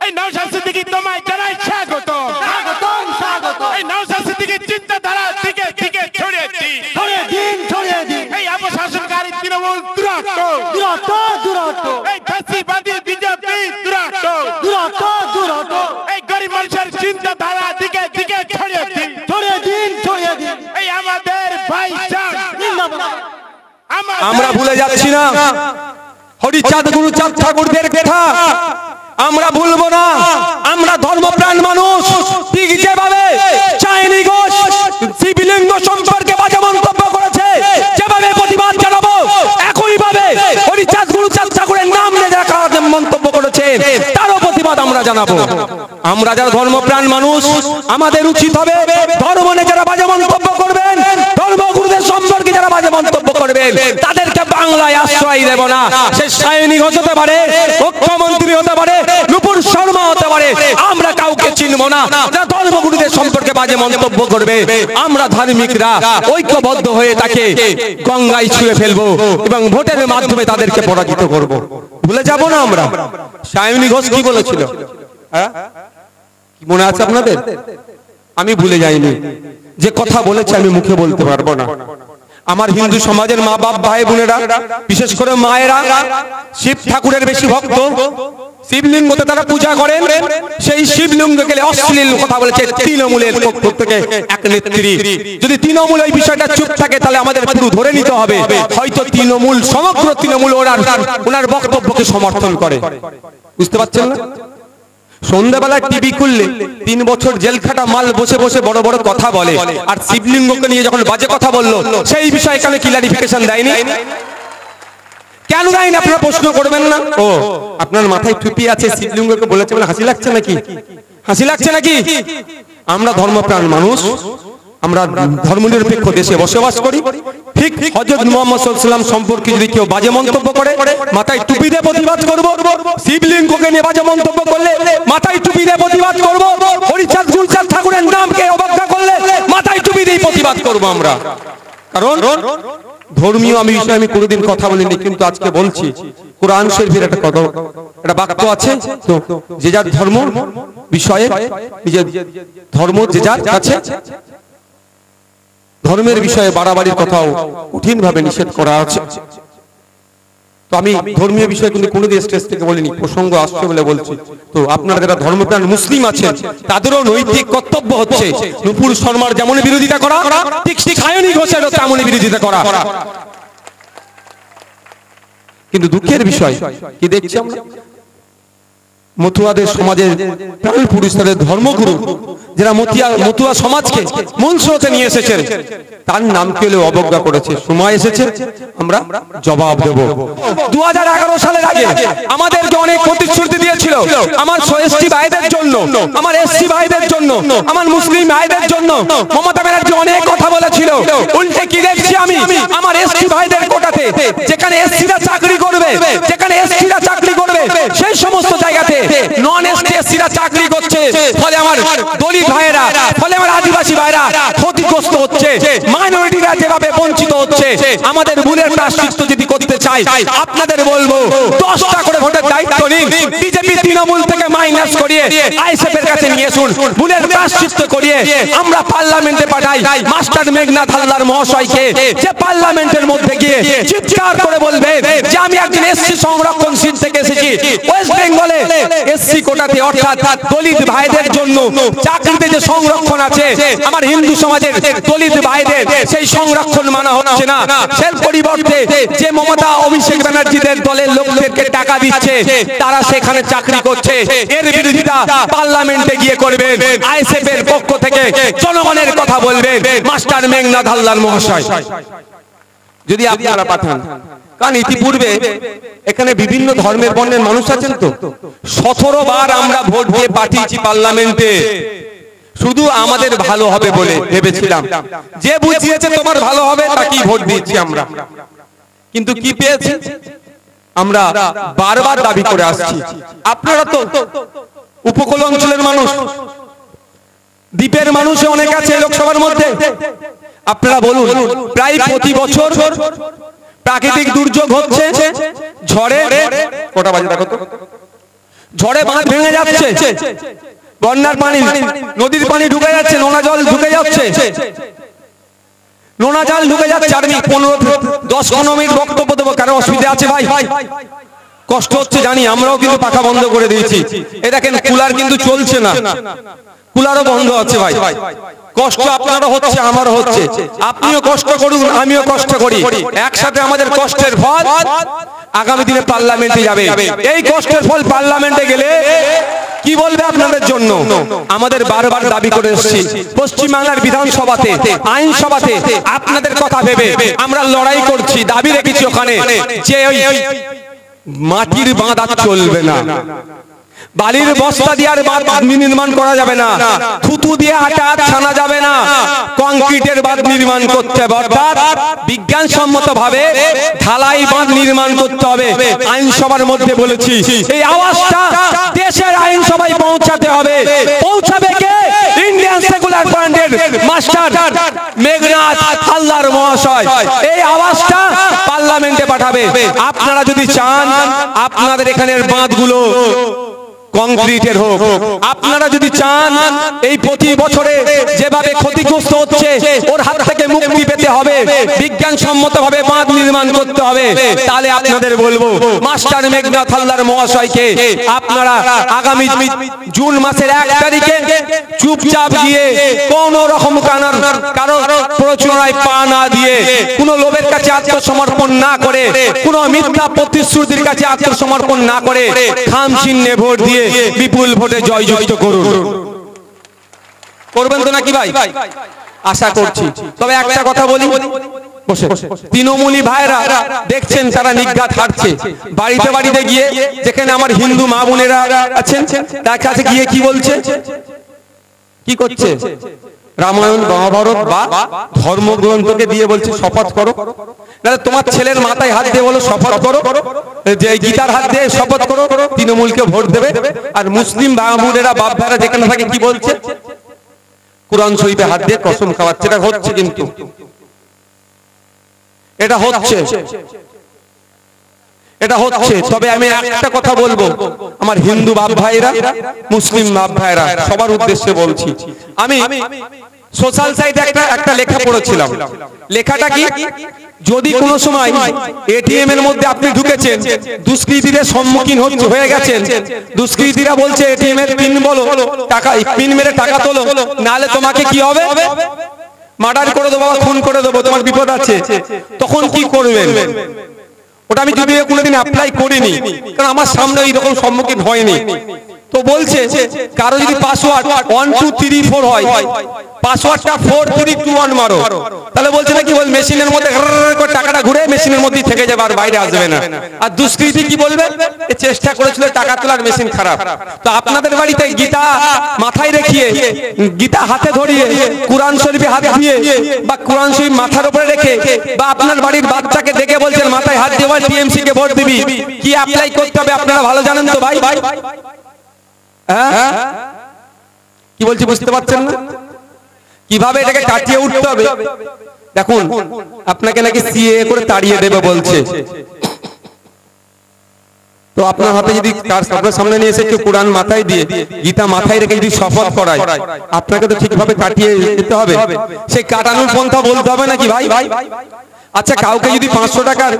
এই নওশাদ সিদ্দিকী তোমায় জানাই স্বাগত, স্বাগতম স্বাগতম। এই নওশাদ সিদ্দিকীর চিন্তাধারা দিকে দিকে ছড়িয়ে দিন, ছড়িয়ে দিন। এই অপশাসনকারী তৃণমূল দুরাট, দুরাট দুরাট, এই ফ্যাসিবাদী বিজেপি দুরাট, দুরাট দুরাট। এই গরিব মানুষের চিন্তাধারা দিকে দিকে ছড়িয়ে দিন, ছড়িয়ে দিন। এই আমাদের ভাইজান। আমরা ভুলে যাচ্ছি না হরিচাঁদ গুরুচাঁদ ঠাকুরদের কথা, আমরা ভুলবো না। আমরা ধর্মপ্রাণ মানুষ, ঠিক যেভাবে চাইনি ঘোষ শিবলিঙ্গ সম্পর্কে বাজে মন্তব্য করেছে, যেভাবে প্রতিবাদ জানাবো একই ভাবে হরিচাঁদ গুরুচাঁদ ঠাকুরের নাম নিয়ে যারা খারাপ মন্তব্য করেছে তারও প্রতিবাদ আমরা জানাবো। আমরা যারা ধর্মপ্রাণ মানুষ, আমাদের উচিত হবে ধর্ম নিয়ে যারা বাজে মন্তব্য করবেন, ধর্মগুরুদের সম্পর্কে যারা বাজে মন্তব্য করবেন তাদেরকে বাংলায় আশ্রয় দেব না। সে সায়নী ঘোষ হতে পারে, মুখ্যমন্ত্রী হতে পারে, নুপুর শর্মা হতে পারে, আমরা কাউকে চিনব না যারা ধর্মগুরুদের সম্পর্কে বাজে মন্তব্য করবে। আমরা ধার্মিকরা ঐক্যবদ্ধ হয়ে তাকে গঙ্গায় ছুঁয়ে ফেলবো এবং ভোটের মাধ্যমে তাদেরকে পরাজিত করব। ভুলে যাব না আমরা। সায়নী ঘোষ কি বলেছিল, কি মনে আছে আপনাদের? আমি ভুলে যাইনি। যে কথা বলেছে আমি মুখে বলতে পারবো না। আমার হিন্দু সমাজের মা বাপ ভাই বোনেরা, বিশেষ করে মায়েরা শিব ঠাকুরের বেশি ভক্ত, শিবলিঙ্গতে তারা পূজা করেন। সেই শিবলিঙ্গ গেলে অশ্লীল কথা বলেছে তৃণমূলের পক্ষ থেকে এক নেত্রী। যদি তৃণমূল এই বিষয়টা চুপ থাকে তাহলে আমাদের পুরো ধরে নিতে হবে হয়তো তৃণমূল, সমগ্র তৃণমূল ওনার বক্তব্যকে সমর্থন করে। বুঝতে পারছেন না? সন্ধ্যাবেলা টিভি খুললে 3 বছর জেল খাটা মাল বসে বসে বড় বড় কথা বলে, আর শিবলিঙ্গকে নিয়ে যখন বাজে কথা বললো সেই বিষয়ে কেন ক্লারিফিকেশন দেয়নি? কেন দেয়নি আপনারা প্রশ্ন করবেন না? ও আপনার মাথায় টুপি আছে, শিবলিঙ্গকে বলেছে বলে হাসি লাগছে নাকি? হাসি লাগছে নাকি? আমরা ধর্মপ্রাণ মানুষ, আমরা ধর্মনিরপেক্ষ দেশে বসবাস করি। ঠিক হযরত মুহাম্মদ সাল্লাল্লাহু আলাইহি ওয়াসাল্লাম সম্পর্কে যদি কেউ বাজে মন্তব্য করে মাথায় টুপি দিয়ে প্রতিবাদ করব। শিবলিঙ্গকে নিয়ে বাজে মন্তব্য করলে মাথায় টুপি দিয়ে প্রতিবাদ করব। হরিচাঁদ গুরুচাঁদ ঠাকুরের নামকে অবজ্ঞা করলে মাথায় টুপি দিয়ে প্রতিবাদ করব আমরা। কারণ ধর্মীয় আমি বিষয়ে আমি কোনোদিন কথা বলিনি, কিন্তু আজকে বলছি। কোরআন শরীফের একটা কথা, একটা বাক্য আছে, তো যে যার ধর্ম বিষয়ে নিজের ধর্ম যে যার কাছে, ধর্মের বিষয়ে বাড়াবাড়ির কথাও কঠিন ভাবে নিষেধ করা আছে। তো আমি ধর্মীয় বিষয়ে কিন্তু কোনোদিন স্টেজ থেকে বলিনি, প্রসঙ্গ আসছে বলে বলছি। তো আপনারা যারা ধর্মপ্রাণ মুসলিম আছেন তাদেরও নৈতিক কর্তব্য হচ্ছে নুপুর শর্মার যেমন বিরোধিতা করা, ঠিক সায়নী ঘোষেরও তেমন বিরোধিতা করা। কিন্তু দুঃখের বিষয় কি দেখছি আমরা, মতুয়াদের সমাজের প্রাণ পুরুষ, তাদের ধর্মগুরু যারা মতুয়া সমাজকে মূল স্রোতে নিয়ে এসেছেন, তার নাম কেউ অবজ্ঞা করেছে। সময় এসেছে আমরা জবাব দেব। 2011 সালের আগে আমাদেরকে অনেক প্রতিশ্রুতি দিয়েছিল আমার এসটি ভাইদের জন্য, আমার এসসি ভাইদের জন্য, আমার মুসলিম ভাইদের জন্য। মমতা ব্যানার্জি অনেক কথা বলেছিল, উল্টে কি দেখছি আমি, আমার এসটি ভাইদের কোটাতে যেখানে এসসিরা চাকরি করবে, যেখানে এসটিরা চাকরি করবে সেই সমস্ত জায়গাতে নন এসটি এসসিরা চাকরি করছে। ফলে আমার দলিত ভাইয়েরা, ফলে আমার আদিবাসী ভাইয়েরা ক্ষতিগ্রস্ত হচ্ছে, মাইনরিটিরা যেভাবে বঞ্চিত হচ্ছে। আমাদের ভুলের প্রায়শ্চিত্ত যদি করতে চাই আপনাদের বলবো 10টা করে ভোটের দায়িত্ব নিন, বিজেপি তৃণমূল থেকে মাইনাস করিয়ে আইএসএফ এর কাছে নিয়ে আসুন, ভুলের প্রায়শ্চিত্ত করিয়ে আমরা পার্লামেন্টে পাঠাই মাস্টার মেঘনাথ হালদার মহাশয়কে, যে পার্লামেন্টের মধ্যে গিয়ে চিৎকার করে বলবে যে আমি একজন এসসি সংরক্ষণশীল থেকে এসেছি, ওয়েস্ট বেঙ্গলে এসসি কোটাতে অর্থাৎ দলিত ভাইদের জন্য চাকরিতে যে সংরক্ষণ আছে, আমার হিন্দু সমাজের দলিত ভাইদের সেই সংরক্ষণ মানা হচ্ছে না। সেই পরিবর্তে যে মমতা অভিষেক ব্যানার্জিদের দলের লোকদেরকে টাকা দিচ্ছে তারা সেখানে চাকরি করছে, এর বিরোধিতা পার্লামেন্টে গিয়ে করবেন। আইএসএফ এর পক্ষ থেকে জনগণের কথা বলবেন মাস্টার মেঘনাথ হালদার মহাশয়, যদি আপনারা পাঠান। কারণ ইতিপূর্বে এখানে বিভিন্ন ধর্মের বর্ণের মানুষ আছেন, তো 17 বার আমরা ভোট দিয়ে পাঠিয়েছি পার্লামেন্টে, শুধু আমাদের ভালো হবে বলে ভেবেছিলাম। যে বুঝিয়েছে তোমার ভালো হবে তাকেই ভোট দিয়েছি আমরা, কিন্তু কি পেয়েছি আমরা বারবার দাবি করে আসছি। আপনারা তো উপকূল অঞ্চলের মানুষ, দ্বীপের মানুষও অনেক আছে লোকসভার মধ্যে। আপনারা বলুন, প্রায় প্রতি বছর প্রাকৃতিক দুর্যোগ হচ্ছে, ঝড়ে কটা বাজে দেখো তো, ঝড়ে বাঁধ ভেঙে যাচ্ছে, বন্যার পানি, নদীর পানি ঢুকে যাচ্ছে, নোনা জল ঢুকে যাচ্ছে, নোনা জল ঢুকে যাচ্ছে। আর 15-10 মিনিট বক্তব্য দেবো, কারো অসুবিধা আছে ভাই? কষ্ট হচ্ছে জানি, আমরাও কিন্তু পাখা বন্ধ করে দিয়েছি। এই দেখেন কুলার কিন্তু চলছে না, কুলারও বন্ধ আছে ভাই। কষ্ট আপনারও হচ্ছে, আমারও হচ্ছে। আপনিও কষ্ট করুন, আমিও কষ্ট করি, একসাথে আমাদের কষ্টের ফল আগামী দিনে পার্লামেন্টে যাবে। এই কষ্টের ফল পার্লামেন্টে গেলে কি বলবে আপনাদের জন্য? আমাদের বারবার দাবি করে এসেছি, পশ্চিমবাংলার বিধানসভাতে, আইনসভাতে আপনাদের কথা ভেবে আমরা লড়াই করছি, দাবি রেখেছি ওখানে যে ওই মাটির বাঁধ আর চলবে না, বালির বস্তা দিয়ে আর বাঁধ নির্মাণ করা যাবে না, থুতু দিয়ে আটা ছানা যাবে না, কংক্রিটের বাঁধ নির্মাণ করতে হবে, অর্থাৎ বিজ্ঞানসম্মত ভাবে ঢালাই বাঁধ নির্মাণ করতে হবে। আইনসভার মধ্যে বলেছি এই আওয়াজটা দেশের আইনসভায় পৌঁছাতে হবে। পৌঁছাবে কে? ইন্ডিয়ান সেকুলার ফ্রন্টের মাস্টার মেঘনাথ হালদার মহাশয় এই আওয়াজটা পার্লামেন্টে পাঠাবে। আপনারা যদি চান আপনাদের এখানের বাঁধগুলো কংক্রিটের হোক, আপনারা যদি চান এই প্রতি বছরে যেভাবে ক্ষতিগ্রস্ত হচ্ছে ওর হাত থেকে মুক্তি পেতে হবে, বিজ্ঞানসম্মত ভাবে বাঁধ নির্মাণ করতে হবে, তাহলে আপনাদের বলবো মাস্টার মেঘনাথ হালদার মহাশয়কে আপনারা আগামী জুন মাসের 1 তারিখে চুপচাপ গিয়ে কোন রকম কারো প্ররোচনায় পা না দিয়ে, কোন লোভের কাছে আত্মসমর্পণ না করে, কোন মিথ্যা প্রতিশ্রুতির কাছে আত্মসমর্পণ না করে খাম চিহ্নে ভোট দিয়ে বিপুল ভোটে জয়যুক্ত করুন। করবেন তো নাকি ভাই? আশা করছি। তবে একটা কথা বলি, বসে তৃণমূলী ভাইরা দেখছেন তারা নিজ্ঞাত হারছে, বাড়িতে বাড়িতে গিয়ে যেখানে আমার হিন্দু মা বোনেরা আছেন তার কাছে গিয়ে কি বলছে, কি করছে? রামায়ণ মহাভারত বা ধর্মগ্রন্থকে দিয়ে বলছে শপথ করো, না তোমার ছেলের মাথায় হাত দিয়ে বলো শপথ করো, যে গীতার হাত দিয়ে শপথ করো তৃণমূলকে ভোট দেবে। আর মুসলিম বাবুরেরা বাপ ভাইরা যেখানে থাকে কি বলছে? কুরআন শরীফে হাত দিয়ে কসম খাওয়াচ্ছে। এটা হচ্ছে, কিন্তু এটা হচ্ছে, এটা হচ্ছে। তবে আমি একটা কথা বলবো, আমার হিন্দু বাপ ভাইরা, মুসলিম বাপ ভাইরা সবার উদ্দেশ্যে বলছি, আমি সোশ্যাল সাইটে একটা লেখা পড়েছিলাম। লেখাটা কি? যদি কোনো সময় এটিএম এর মধ্যে আপনি ঢুকেছেন, দুষ্কৃতীদের সম্মুখীন হয়ে গেছেন, দুষ্কৃতীরা বলছে এটিএম এর পিন বলো, টাকা পিন মেরে টাকা তোলো, নাহলে তোমাকে কি হবে? মার্ডার করে দেবো, খুন করে দেবো, তোমার বিপদ আছে। তখন কি করবেন? ওটা আমি যদিও কোনোদিন অ্যাপ্লাই করিনি, কারণ আমার সামনে এইরকম সম্মুখীন হয়নি। তো বলছে কারো যদি পাসওয়ার্ড 1 2 3 4 হয়, পাসওয়ার্ডটা 4 3 2 1 মারো, তাহলে বলছে নাকি বল মেশিনের মধ্যে টাকাটা ঘুরে মেশিনের মধ্যেই থেকে যাবে, আর বাইরে আসবে না। আর দুষ্কৃতী কি বলবে? চেষ্টা করেছিল টাকা তোলার, মেশিন খারাপ। তো আপনাদের বাড়িতে গীতা মাথায় রেখে, গীতা হাতে ধরিয়ে, কুরআন শরীফে হাত দিয়ে বা কুরআন শরীফ মাথার উপরে রেখে, বা আপনার বাড়ির বাচ্চাকে দেখে বলছেন মাথায় হাত দিয়ে টিএমসি কে ভোট দিবি, কি অ্যাপ্লাই করতে হবে আপনারা ভালো জানেন তো ভাই? কি বলছি বুঝতে পারছেন না? কিভাবে এটাকে কাটিয়ে উঠতে হবে? দেখুন, আপনাকে নাকি সিএ করে তাড়িয়ে দেবে বলছে। তো আপনার হাতে যদি আপনার সামনে নিয়ে এসে কেউ কোরআন মাথায় দিয়ে, গীতা মাথায় রেখে যদি শপথ করায়, আপনাকে তো ঠিকভাবে কাটিয়ে দিতে হবে। সেই কাটানোর পন্থা বলতে হবে নাকি ভাই? আচ্ছা, কাউকে যদি 500 টাকার,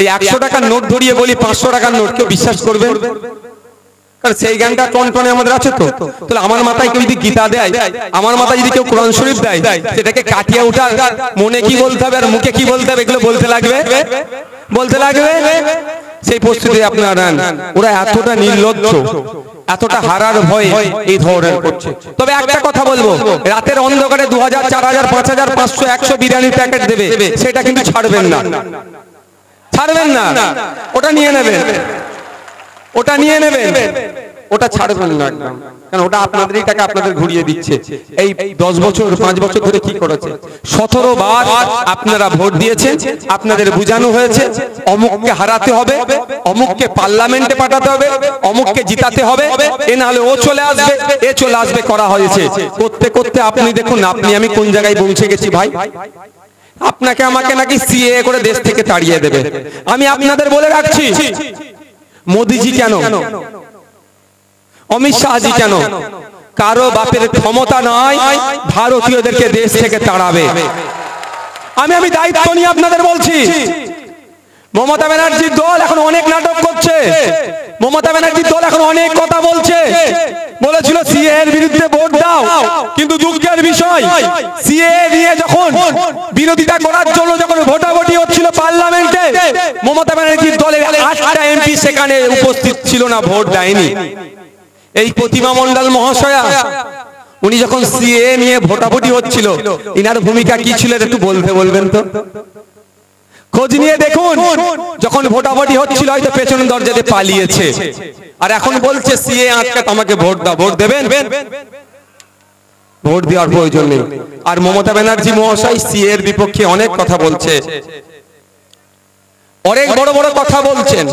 এই 100 টাকার নোট ধরিয়ে বলি 500 টাকার নোট, কেউ বিশ্বাস করবে? সেই জ্ঞানটা টনটনে আমাদের আছে তো। তাহলে আমার মাথায় কেউ যদি গীতা দেয়, আমার মাথায় যদি কেউ কোরআন শরীফ দেয়, সেটাকে কাটিয়ে ওঠার মনে কি বলতে হবে আর মুখে কি বলতে হবে, এগুলো বলতে লাগবে, বলতে লাগবে। সেই প্রস্তুতি আপনারা নেন। ওরা এতটা নির্লজ্জ, এতটা হারার ভয়ে এই ধরনের করছে। তবে একটা কথা বলবো, রাতের অন্ধকারে 2000 4000 5000 500 100 বিরিয়ানির প্যাকেট দেবে, সেটা কিন্তু ছাড়বেন না, ছাড়বেন না। ওটা নিয়ে নেবেন, ওটা নিয়ে নেবেন, ওটা ছাড়বেন না একদম, কারণ ওটা আপনাদেরই টাকা আপনাদের ঘুরিয়ে দিচ্ছে। এই 10 বছর 5 বছর ধরে কি করেছে? 17 বার আপনারা ভোট দিয়েছেন, আপনাদের বুঝানো হয়েছে অমুককে হারাতে হবে, অমুককে পার্লামেন্টে পাঠাতে হবে, অমুককে জিতাতে হবে, এ না হলে ও চলে আসবে, এ চলে আসবে করা হয়েছে। করতে করতে আপনি দেখুন আপনি আমি কোন জায়গায় পৌঁছে গেছি ভাই। আপনাকে আমাকে নাকি সিএ করে দেশ থেকে তাড়িয়ে দেবে। আমি আপনাদের বলে রাখছি, মোদিজি কেন অমিত শাহজি কেন? কারো বাপের ক্ষমতা নয় ভারতীয়দেরকে দেশ থেকে তাড়াবে। আমি দায়িত্ব নিয়ে আপনাদের বলছি, মমতা ব্যানার্জির দল এখন অনেক নাটক করছে, মমতা ব্যানার্জির দল এখন অনেক কথা বলছে। বলেছিল সিএ এর বিরুদ্ধে ভোট দাও, কিন্তু দুঃখের বিষয় সিএ নিয়ে যখন বিরোধিতা করার জন্য যখন ভোটাভুটি হচ্ছিল পার্লামেন্টে, মমতা ব্যানার্জির দলের 8টা এমপি সেখানে উপস্থিত ছিল না, ভোট দেয়নি। এই প্রতিমা মণ্ডল মহাশয়া উনি যখন সিএ নিয়ে ভোটাভুটি হচ্ছিল, ইনার ভূমিকা কি ছিল একটু বলবেন তো? খোঁজ নিয়ে দেখুন, যখন ভোটাভুটি হচ্ছিল হয়তো পেছনের দরজা দিয়ে পালিয়েছে, আর এখন বলছে সিএ আটকাত, আমাকে ভোট দাও। ভোট দেবেন? ভোট দেওয়ার প্রয়োজন নেই। আর মমতা ব্যানার্জি মহাশয় সিএ এর বিপক্ষে অনেক কথা বলছে, অনেক বড় বড় কথা বলছেন।